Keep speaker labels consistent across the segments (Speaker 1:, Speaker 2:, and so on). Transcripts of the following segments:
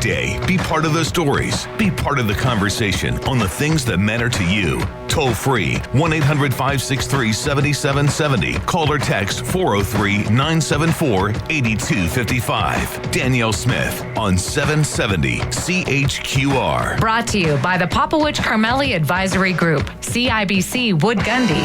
Speaker 1: day. Be part of the stories. Be part of the conversation on the things that matter to you. Toll free, 1-800-563-7770. Call or text 403-974-8255. Danielle Smith on 770 CHQR.
Speaker 2: Brought to you by the Popowich Carmeli Advisory Group, CIBC Wood Gundy.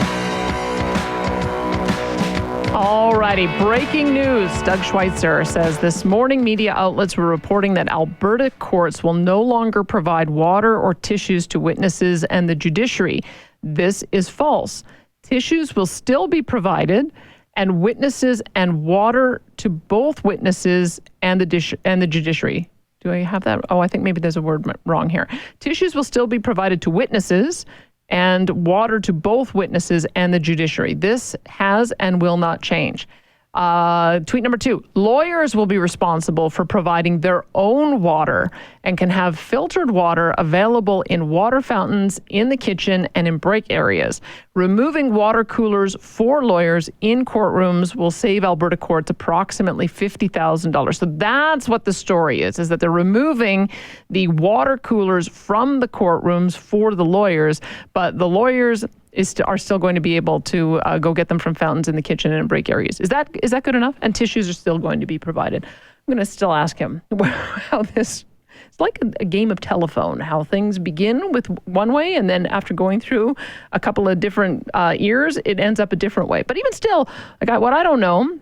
Speaker 3: Alrighty, breaking news. Doug Schweitzer says this morning media outlets were reporting that Alberta courts will no longer provide water or tissues to witnesses and the judiciary. This is false. Tissues will still be provided, and witnesses and water to both witnesses and the judiciary. Do I have that? Oh, I think maybe there's a word wrong here. Tissues will still be provided to witnesses and water to both witnesses and the judiciary. This has and will not change. Tweet number 2, lawyers will be responsible for providing their own water and can have filtered water available in water fountains in the kitchen and in break areas. Removing water coolers for lawyers in courtrooms will save Alberta courts approximately $50,000. So that's what the story is that they're removing the water coolers from the courtrooms for the lawyers, but the lawyers are still going to be able to go get them from fountains in the kitchen and in break areas. Is that good enough? And tissues are still going to be provided. I'm going to still ask him how this, it's like a game of telephone, how things begin with one way and then after going through a couple of different ears, it ends up a different way. But even still, what I don't know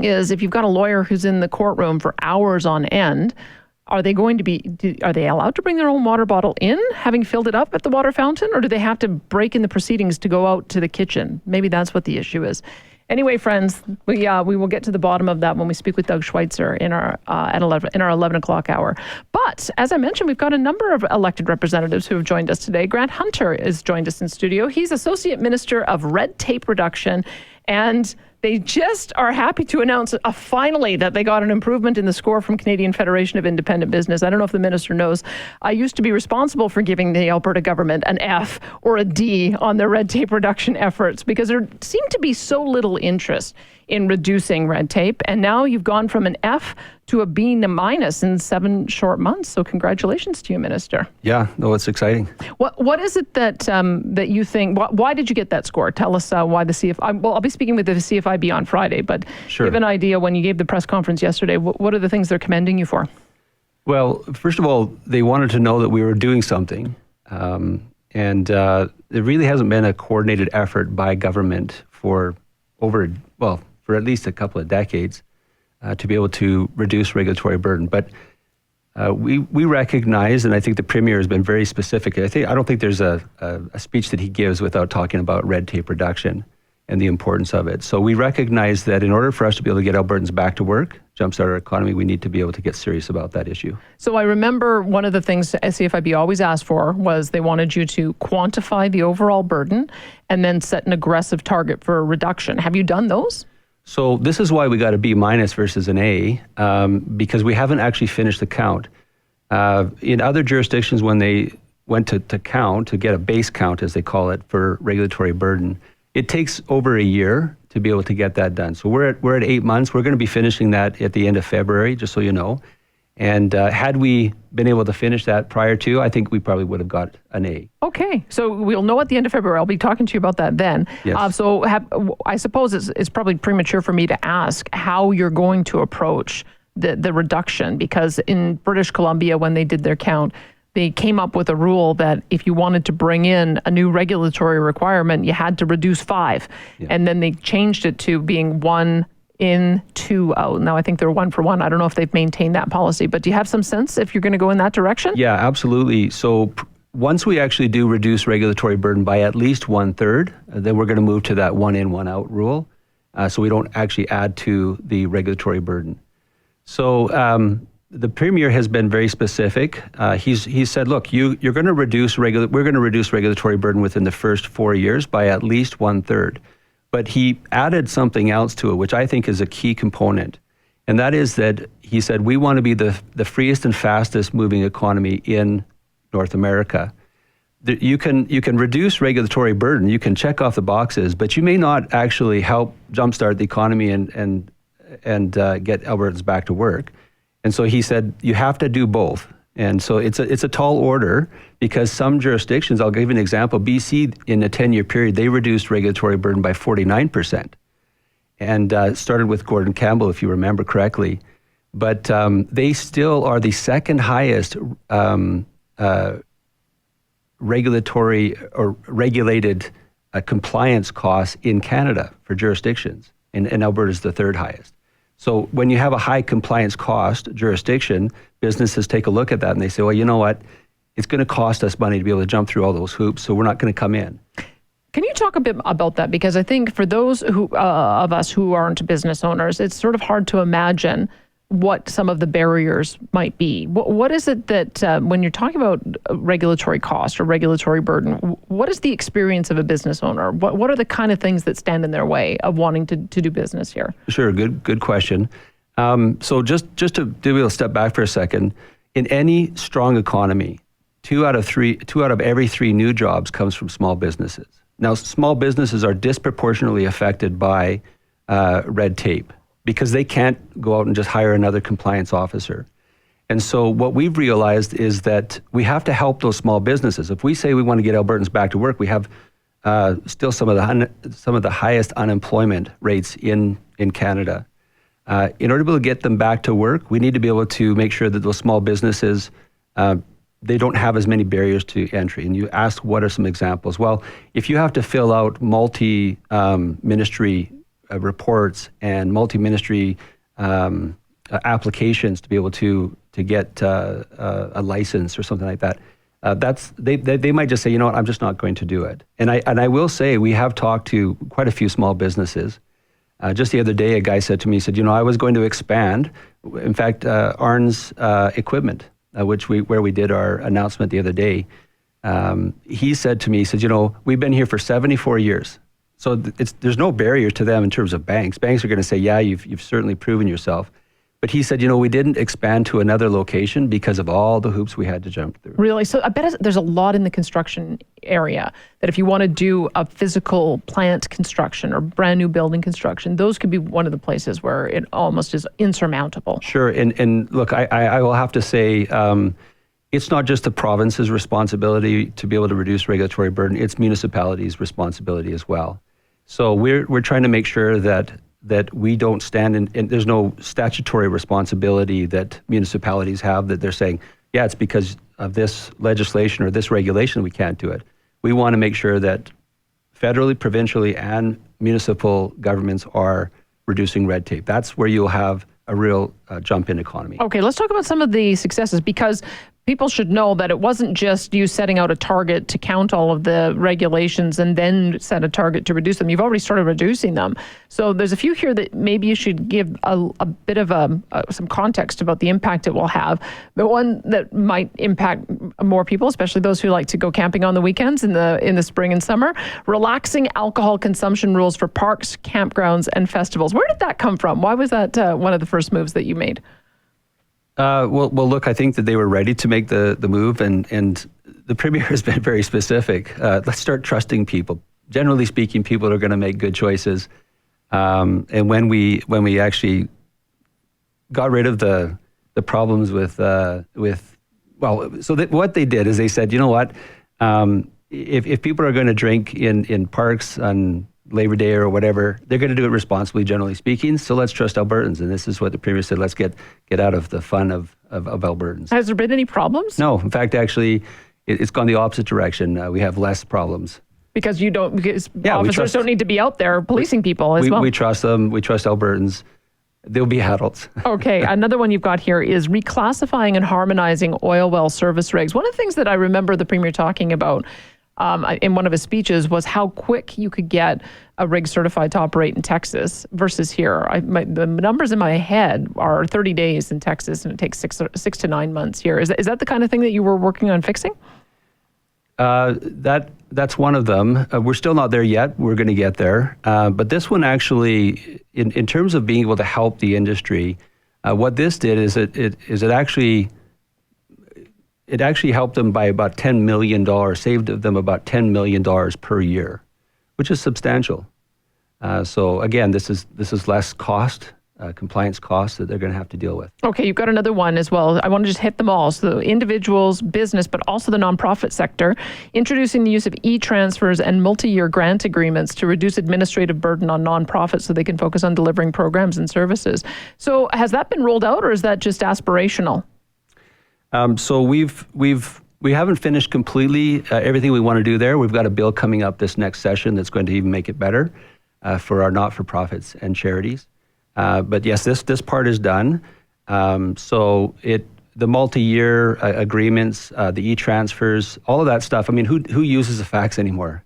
Speaker 3: is if you've got a lawyer who's in the courtroom for hours on end, are they allowed to bring their own water bottle in, having filled it up at the water fountain, or do they have to break in the proceedings to go out to the kitchen? Maybe that's what the issue is. Anyway, friends, we will get to the bottom of that when we speak with Doug Schweitzer in our 11 o'clock hour. But as I mentioned, we've got a number of elected representatives who have joined us today. Grant Hunter has joined us in studio. He's Associate Minister of Red Tape Reduction, and they just are happy to announce finally that they got an improvement in the score from Canadian Federation of Independent Business. I don't know if the minister knows. I used to be responsible for giving the Alberta government an F or a D on their red tape reduction efforts because there seemed to be so little interest in reducing red tape. And now you've gone from an F to a B minus in 7 short months. So congratulations to you, Minister.
Speaker 4: Yeah, no, it's exciting.
Speaker 3: What is it that you think, why did you get that score? Tell us why the CFI, well, I'll be speaking with the CFIB on Friday, but
Speaker 4: sure.
Speaker 3: Give an idea when you gave the press conference yesterday, what are the things they're commending you for?
Speaker 4: Well, first of all, they wanted to know that we were doing something. And it really hasn't been a coordinated effort by government for at least a couple of decades to be able to reduce regulatory burden. But we recognize, and I think the Premier has been very specific. I don't think there's a speech that he gives without talking about red tape reduction and the importance of it. So we recognize that in order for us to be able to get Albertans back to work, jumpstart our economy, we need to be able to get serious about that issue.
Speaker 3: So I remember one of the things CFIB always asked for was they wanted you to quantify the overall burden and then set an aggressive target for a reduction. Have you done those?
Speaker 4: So this is why we got a B minus versus an A, because we haven't actually finished the count. In other jurisdictions, when they went to count, to get a base count, as they call it, for regulatory burden, it takes over a year to be able to get that done. So we're at 8 months. We're going to be finishing that at the end of February, just so you know. And had we been able to finish that prior to, I think we probably would have got an A.
Speaker 3: Okay, so we'll know at the end of February. I'll be talking to you about that then.
Speaker 4: Yes.
Speaker 3: I suppose it's probably premature for me to ask how you're going to approach the reduction, because in British Columbia, when they did their count, they came up with a rule that if you wanted to bring in a new regulatory requirement, you had to reduce 5. Yeah. And then they changed it to being 1 in, 2 out. Now I think they're 1 for 1. I don't know if they've maintained that policy, but do you have some sense if you're going to go in that direction?
Speaker 4: Yeah, absolutely. So once we actually do reduce regulatory burden by at least 1/3, then we're going to move to that 1 in, 1 out rule. So we don't actually add to the regulatory burden. So the Premier has been very specific. He said, look, we're going to reduce regulatory burden within the first 4 years by at least 1/3. But he added something else to it, which I think is a key component. And that is that he said, we want to be the freest and fastest moving economy in North America. You can reduce regulatory burden, you can check off the boxes, but you may not actually help jumpstart the economy and get Albertans back to work. And so he said, you have to do both. And so it's a tall order because some jurisdictions, I'll give you an example, BC in a 10-year period, they reduced regulatory burden by 49%. And started with Gordon Campbell, if you remember correctly. But they still are the second highest regulatory or regulated compliance costs in Canada for jurisdictions. And Alberta's the third highest. So when you have a high compliance cost jurisdiction, businesses take a look at that and they say, well, you know what? It's going to cost us money to be able to jump through all those hoops, so we're not going to come in.
Speaker 3: Can you talk a bit about that? Because I think for those who of us who aren't business owners, it's sort of hard to imagine what some of the barriers might be. What is it that when you're talking about regulatory cost or regulatory burden, what is the experience of a business owner? What are the kind of things that stand in their way of wanting to do business here?
Speaker 4: Sure, good question. So just to do a step back for a second, in any strong economy, two out of every three new jobs comes from small businesses. Now, small businesses are disproportionately affected by red tape, because they can't go out and just hire another compliance officer. And so what we've realized is that we have to help those small businesses. If we say we want to get Albertans back to work, we have still some of the highest unemployment rates in Canada. In order to be able to get them back to work, we need to be able to make sure that those small businesses, they don't have as many barriers to entry. And you asked, what are some examples? Well, if you have to fill out multi-ministry reports and multi-ministry applications to be able to get a license or something like that, they might just say, you know what, I'm just not going to do it. And I will say we have talked to quite a few small businesses. Just the other day, a guy said to me, he said, you know, I was going to expand. In fact, Arn's Equipment, where we did our announcement the other day, he said to me, he said, you know, we've been here for 74 years. So there's no barrier to them in terms of banks. Banks are going to say, yeah, you've certainly proven yourself. But he said, you know, we didn't expand to another location because of all the hoops we had to jump through.
Speaker 3: Really? So I bet there's a lot in the construction area that if you want to do a physical plant construction or brand new building construction, those could be one of the places where it almost is insurmountable.
Speaker 4: Sure. And look, I will have to say, it's not just the province's responsibility to be able to reduce regulatory burden, it's municipalities' responsibility as well. So we're trying to make sure that we don't stand in, and there's no statutory responsibility that municipalities have that they're saying, yeah, it's because of this legislation or this regulation we can't do it. We want to make sure that federally, provincially, and municipal governments are reducing red tape. That's where you'll have a real jump in economy.
Speaker 3: Okay, let's talk about some of the successes, because people should know that it wasn't just you setting out a target to count all of the regulations and then set a target to reduce them. You've already started reducing them. So there's a few here that maybe you should give a bit of some context about the impact it will have. The one that might impact more people, especially those who like to go camping on the weekends in the spring and summer, relaxing alcohol consumption rules for parks, campgrounds, and festivals. Where did that come from? Why was that one of the first moves that you made?
Speaker 4: Well, look, I think that they were ready to make the move, and the Premier has been very specific. Let's start trusting people. Generally speaking, people are going to make good choices. And when we actually got rid of the problems with what they did is they said, you know what, if people are going to drink in parks on Labor Day or whatever, they're going to do it responsibly, generally speaking. So let's trust Albertans. And this is what the Premier said, let's get out of the fun of Albertans.
Speaker 3: Has there been any problems?
Speaker 4: No. In fact, actually, it's gone the opposite direction. We have less problems. Because
Speaker 3: officers don't need to be out there policing people as well.
Speaker 4: We trust them. We trust Albertans. They'll be adults.
Speaker 3: Okay. Another one you've got here is reclassifying and harmonizing oil well service regs. One of the things that I remember the Premier talking about in one of his speeches was how quick you could get a rig certified to operate in Texas versus here. The numbers in my head are 30 days in Texas, and it takes 6 to 9 months here. Is that the kind of thing that you were working on fixing?
Speaker 4: That's one of them. We're still not there yet. We're going to get there. But this one actually, in terms of being able to help the industry, what this did is it actually helped them by about $10 million, saved them about $10 million per year, which is substantial. So again, this is less cost compliance costs that they're going to have to deal with.
Speaker 3: Okay, you've got another one as well. I want to just hit them all. So individuals, business, but also the nonprofit sector, introducing the use of e-transfers and multi-year grant agreements to reduce administrative burden on nonprofits so they can focus on delivering programs and services. So has that been rolled out, or is that just aspirational?
Speaker 4: So we haven't finished completely everything we want to do there. We've got a bill coming up this next session that's going to even make it better for our not-for-profits and charities. But yes, this part is done. So the multi-year agreements, the e-transfers, all of that stuff. I mean, who uses a fax anymore?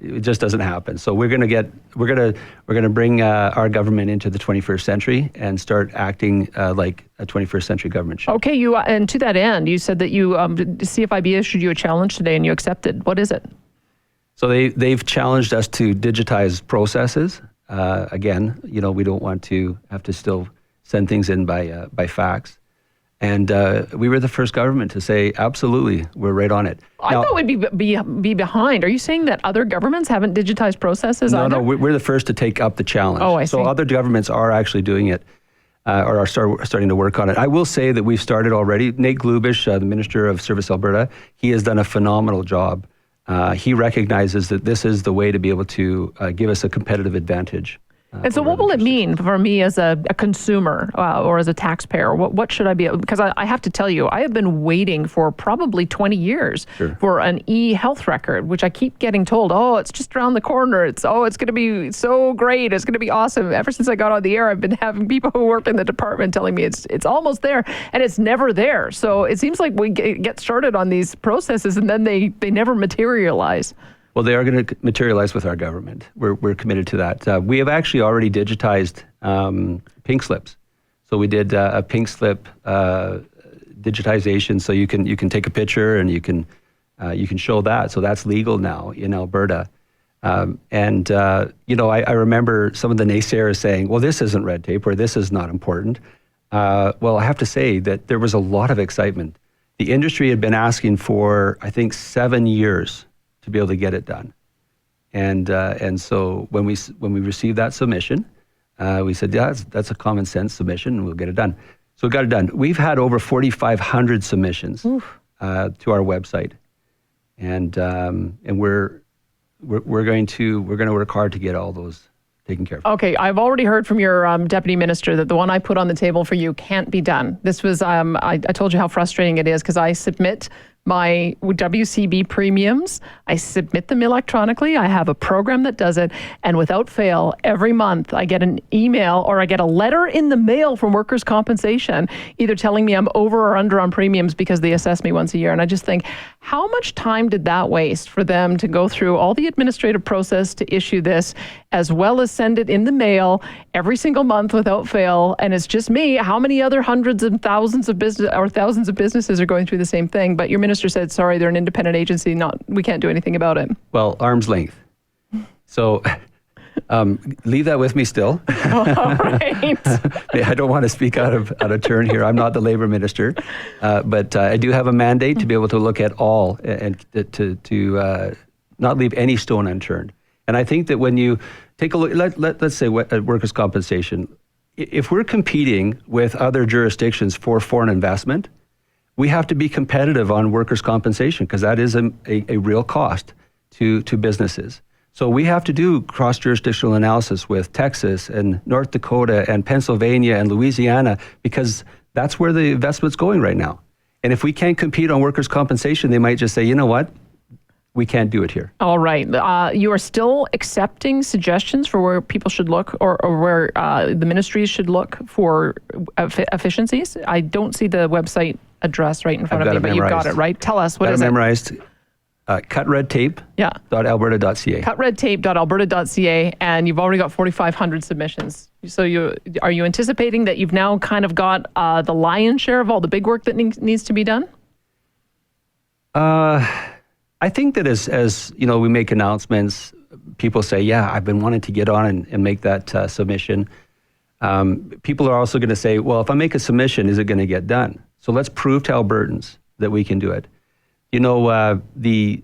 Speaker 4: It just doesn't happen. So we're going to bring our government into the 21st century and start acting like a 21st century government should.
Speaker 3: Okay, and to that end, you said that CFIB issued you a challenge today and you accepted. What is it?
Speaker 4: So they've challenged us to digitize processes. Again, we don't want to have to still send things in by fax. And we were the first government to say, absolutely, we're right on it.
Speaker 3: I thought we'd be behind. Are you saying that other governments haven't digitized processes either?
Speaker 4: No, we're the first to take up the challenge.
Speaker 3: Oh, I see.
Speaker 4: So other governments are actually doing it or are starting to work on it. I will say that we've started already. Nate Glubish, the Minister of Service Alberta, he has done a phenomenal job. He recognizes that this is the way to be able to give us a competitive advantage.
Speaker 3: And so what will it mean for me as a consumer or as a taxpayer? What should I be? Because I have to tell you, I have been waiting for probably 20 years for an e-health record, which I keep getting told, it's just around the corner. It's going to be so great. It's going to be awesome. Ever since I got on the air, I've been having people who work in the department telling me it's almost there, and it's never there. So it seems like we get started on these processes and then they never materialize.
Speaker 4: Well, they are going to materialize with our government. We're committed to that. We have actually already digitized pink slips. So we did a pink slip digitization. So you can take a picture and you can show that. So that's legal now in Alberta. I remember some of the naysayers saying, well, this isn't red tape or this is not important. Well, I have to say that there was a lot of excitement. The industry had been asking for, I think, 7 years to be able to get it done. And so when we received that submission, we said, yeah, that's a common sense submission and we'll get it done. So we got it done. We've had over 4,500 submissions to our website. And we're going to work hard to get all those taken care of.
Speaker 3: Okay, I've already heard from your deputy minister that the one I put on the table for you can't be done. This was, I told you how frustrating it is because I submit my WCB premiums. I submit them electronically. I have a program that does it. And without fail, every month I get an email or I get a letter in the mail from workers' compensation, either telling me I'm over or under on premiums because they assess me once a year. And I just think, how much time did that waste for them to go through all the administrative process to issue this, as well as send it in the mail every single month without fail? And it's just me. How many other hundreds and thousands of thousands of businesses are going through the same thing? But your minister said, sorry, they're an independent agency. We can't do anything about it.
Speaker 4: Well, arm's length. So leave that with me still.
Speaker 3: All right.
Speaker 4: I don't want to speak out of turn here. I'm not the labor minister, but I do have a mandate to be able to look at all and to not leave any stone unturned. And I think that when you take a look, let's say at workers' compensation, if we're competing with other jurisdictions for foreign investment, we have to be competitive on workers' compensation because that is a real cost to businesses. So we have to do cross-jurisdictional analysis with Texas and North Dakota and Pennsylvania and Louisiana because that's where the investment's going right now. And if we can't compete on workers' compensation, they might just say, you know what? We can't do it here.
Speaker 3: All right. You are still accepting suggestions for where people should look or where the ministries should look for efficiencies? I don't see the website address right in front of me, but you've got it, right? Tell us, what is it?
Speaker 4: Memorized. cutredtape.alberta.ca.
Speaker 3: Cutredtape.alberta.ca, and you've already got 4,500 submissions. So are you anticipating that you've now kind of got the lion's share of all the big work that needs to be done?
Speaker 4: I think that as we make announcements, people say, yeah, I've been wanting to get on and make that submission. People are also going to say, well, if I make a submission, is it going to get done? So let's prove to Albertans that we can do it. The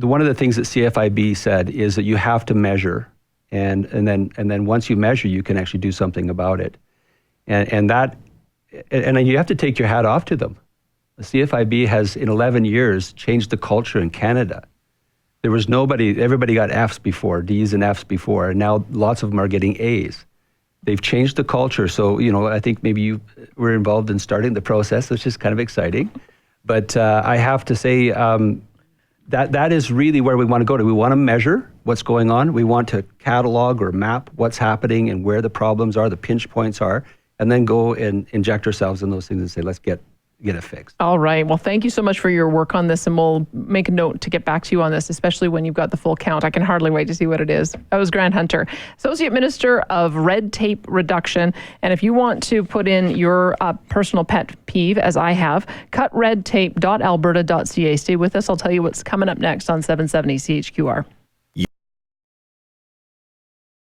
Speaker 4: one of the things that CFIB said is that you have to measure, and then once you measure, you can actually do something about it. And you have to take your hat off to them. The CFIB has, in 11 years, changed the culture in Canada. There was everybody got Fs before, Ds and Fs before, and now lots of them are getting As. They've changed the culture. So, I think maybe you were involved in starting the process, which is kind of exciting. But I have to say that is really where we want to go to. We want to measure what's going on. We want to catalog or map what's happening and where the problems are, the pinch points are, and then go and inject ourselves in those things and say, let's get it fixed.
Speaker 3: All right. Well, thank you so much for your work on this, and we'll make a note to get back to you on this, especially when you've got the full count. I can hardly wait to see what it is. That was Grant Hunter, Associate Minister of Red Tape Reduction. And if you want to put in your personal pet peeve, as I have, cutredtape.alberta.ca. Stay with us. I'll tell you what's coming up next on 770 CHQR.